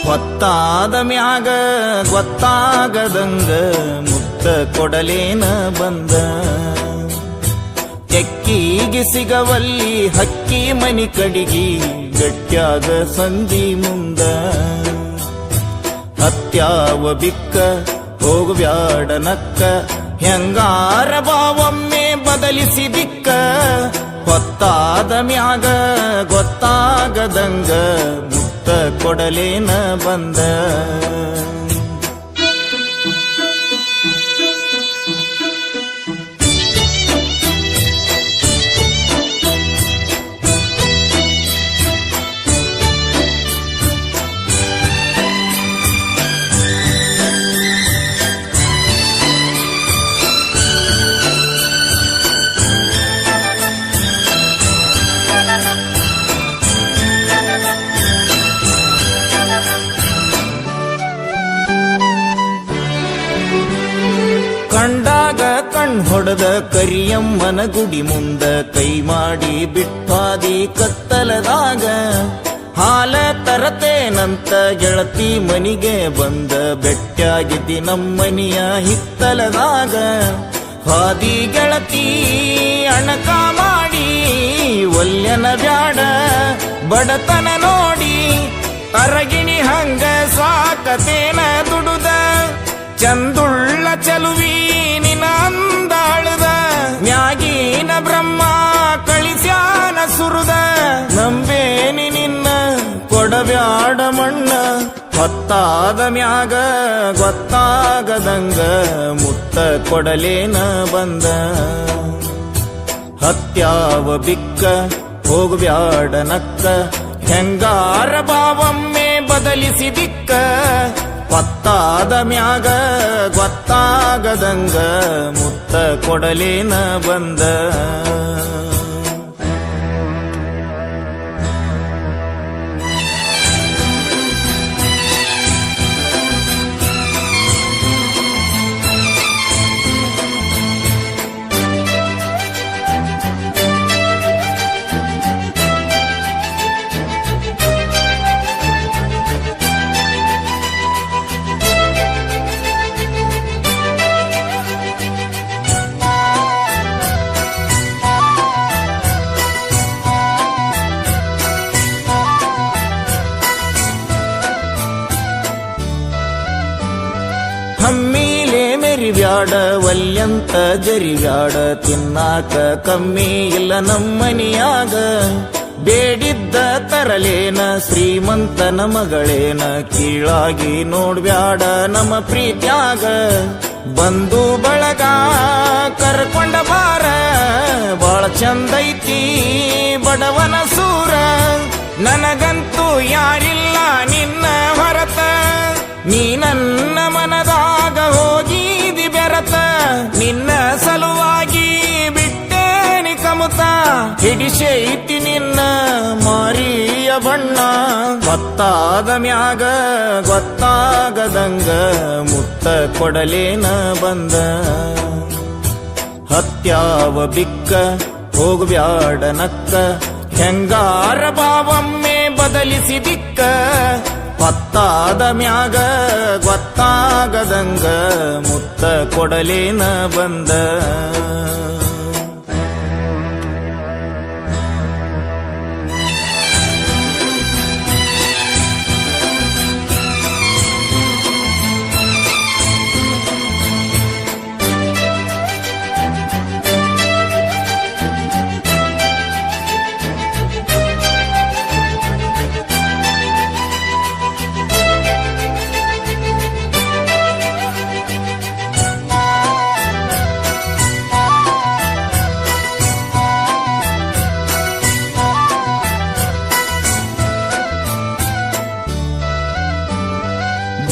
ಹೊತ್ತಾದ ಮ್ಯಾಗ ಗೊತ್ತಾಗದಂಗ ಮುತ್ತ ಕೊಡಲೇನ ಬಂದ. ಕೆಕ್ಕಿಗೆ ಸಿಗವಲ್ಲಿ ಹಕ್ಕಿ ಮನಿ ಕಡಿಗಿ ಗಟ್ಯಾಗ ಸಂಧಿ ಮುಂದ. ಹತ್ಯಾವ ಬಿಕ್ಕ ಹೋಗ್ಬ್ಯಾಡ ನಕ್ಕ ಹೆಂಗಾರ ಬಾವೊಮ್ಮೆ ಬದಲಿಸಿ ದಿಕ್ಕ. ಹೊತ್ತಾದ ಮ್ಯಾಗ ಗೊತ್ತಾಗದಂಗ ಮುತ್ತ ಕೊಡಲೇನ ಬಂದ. ಕಂಡಾಗ ಹೊಡೆದ ಕರಿಯಮ್ಮನ ಗುಡಿ ಮುಂದ ಕೈ ಮಾಡಿ ಬಿಟ್ಟಾದಿ ಕತ್ತಲದಾಗ. ಹಾಲ ತರತೇನಂತ ಗೆಳತಿ ಮನಿಗೆ ಬಂದ ಬೆಟ್ಟಾಗಿದ್ದಿ ನಮ್ಮನಿಯ ಹಿತ್ತಲದಾಗ. ಹಾದಿ ಗೆಳತಿ ಅಣಕ ಮಾಡಿ ಒಲ್ಯನ ಬ್ಯಾಡ ಬಡತನ ನೋಡಿ. ಅರಗಿಣಿ ಹಂಗ ಸಾಕತೇನ ದುಡುದ ಚಂದುಳ್ಳ ಚಲುವಿ ನಿನ ಅಂದಾಳದ. ಮ್ಯಾಗೀನ ಬ್ರಹ್ಮ ಕಳಿಸ್ಯಾನ ಸುರುದ ನಂಬೇನಿ ನಿನ್ನ ಕೊಡಬ್ಯಾಡ ಮಣ್ಣ. ಹೊತ್ತಾದ ಮ್ಯಾಗ ಗೊತ್ತಾಗದಂಗ ಮುತ್ತ ಕೊಡಲೇನ ಬಂದ. ಹತ್ಯಾವ ಬಿಕ್ಕ ಹೋಗ್ಬ್ಯಾಡ ನಕ್ಕ ಹೆಂಗಾರ ಬಾವೊಮ್ಮೆ ಬದಲಿಸಿ ದಿಕ್ಕ. ಹೊತ್ತಾದ ಮ್ಯಾಗ ಗೊತ್ತಾಗದಂಗ ಮುತ್ತ ಕೊಡಲೇನ ಬಂದ. ಹಮ್ಮಿಲೆ ಮೆರಿಬ್ಯಾಡ ಒಲ್ಯಂತ ಜರಿಬ್ಯಾಡ ತಿನ್ನಾಕ ಕಮ್ಮಿ ಇಲ್ಲ ನಮ್ಮನಿಯಾಗ. ಬೇಡಿದ್ದ ತರಲೇನ ಶ್ರೀಮಂತನ ಮಗಳೇನ ಕೀಳಾಗಿ ನೋಡ್ಬ್ಯಾಡ ನಮ್ಮ ಪ್ರೀತ್ಯಾಗ. ಬಂದು ಬಳಗ ಕರ್ಕೊಂಡ ಬಾರ ಬಾಳ ಚಂದೈತಿ ಬಡವನ ಸೂರ. ನನಗಂತೂ ಯಾರಿಲ್ಲ ನಿನ್ನ ಹೊರತ ನೀ ನನ್ನ ಮನದಾಗ ಹೋಗಿದಿ ಬೆರತ. ನಿನ್ನ ಸಲುವಾಗಿ ಬಿಟ್ಟೇನಿ ಕಮುತ ಹಿಡಿಸೈತಿ ನಿನ್ನ ಮಾರಿಯ ಬಣ್ಣ. ಗೊತ್ತಾದ ಮ್ಯಾಗ ಗೊತ್ತಾಗದಂಗ ಮುತ್ತ ಕೊಡಲೇನ ಬಂದ. ಹತ್ಯಾವ ಬಿಕ್ಕ ಹೋಗ್ಬ್ಯಾಡ ನಕ್ಕ ಹೆಂಗಾರ ಬಾವೊಮ್ಮೆ ಬದಲಿಸಿ ದಿಕ್ಕ. ಹೊತ್ತಾದ ಮ್ಯಾಗ ಗೊತ್ತಾಗದಂಗ ಮುತ್ತ ಕೊಡಲೇನ ಬಂದ.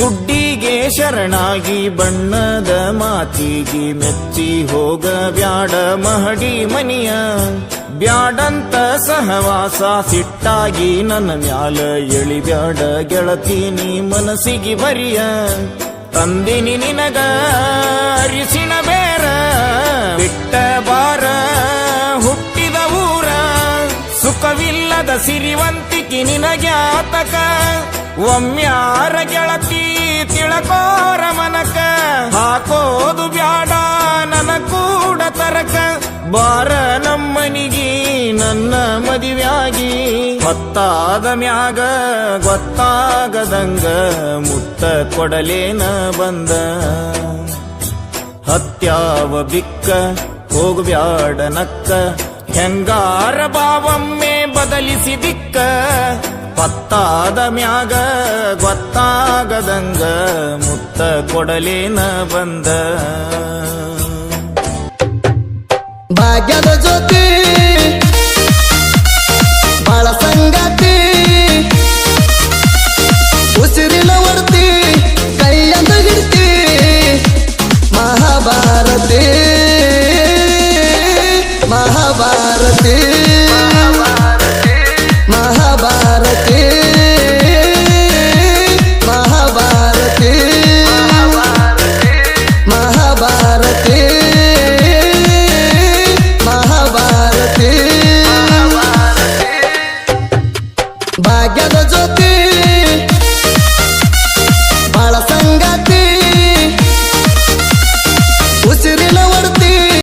ದುಡ್ಡಿಗೆ ಶರಣಾಗಿ ಬಣ್ಣದ ಮಾತಿಗೆ ಮೆಚ್ಚಿ ಹೋಗ ಬ್ಯಾಡ ಮಹಡಿ ಮನಿಯ. ಬ್ಯಾಡಂತ ಸಹವಾಸ ಸಿಟ್ಟಾಗಿ ನನ್ನ ಮ್ಯಾಲ ಎಳಿಬ್ಯಾಡ ಗೆಳತೀನಿ ಮನಸ್ಸಿಗೆ ಬರಿಯ. ತಂದಿನಿ ನಿನಗ ಅರಿಸಿನ ಬೇರ ಬಿಟ್ಟ ಬಾರ ಹುಟ್ಟಿದ ಊರ. ಸುಖವಿಲ್ಲದ ಸಿರಿವಂತಿಕೆ ಪ್ರೀತಿ ನಿನಗ್ಯಾತಕ ಒಮ್ಮ್ಯಾರ ಗೆಳತಿ ತಿಳಕೋರ ಮನಕ ಹಾಕೋದು ಬ್ಯಾಡ ನನ ಕೂಡ ತರಕ ಬಾರ ನಮ್ಮನಿಗಿ ನನ್ನ ಮದುವ್ಯಾಗಿ ಹೊತ್ತಾದ ಮ್ಯಾಗ ಗೊತ್ತಾಗದಂಗ ಮುತ್ತ ಕೊಡಲೇನ ಬಂದ ಹತ್ಯಾವ ಬಿಕ್ಕ ಹೋಗ್ಬ್ಯಾಡ ನಕ್ಕ ಹೆಂಗಾರ ಬಾವೊಮ್ಮೆ ಬದಲಿಸಿ ದಿಕ್ಕ ಪತ್ತಾದ ಮ್ಯಾಗ ಗೊತ್ತಾಗದಂಗ ಮುತ್ತ ಕೊಡಲೇನ ಬಂದ ಭಾಗ್ಯದ ಜ್ಯೋತಿ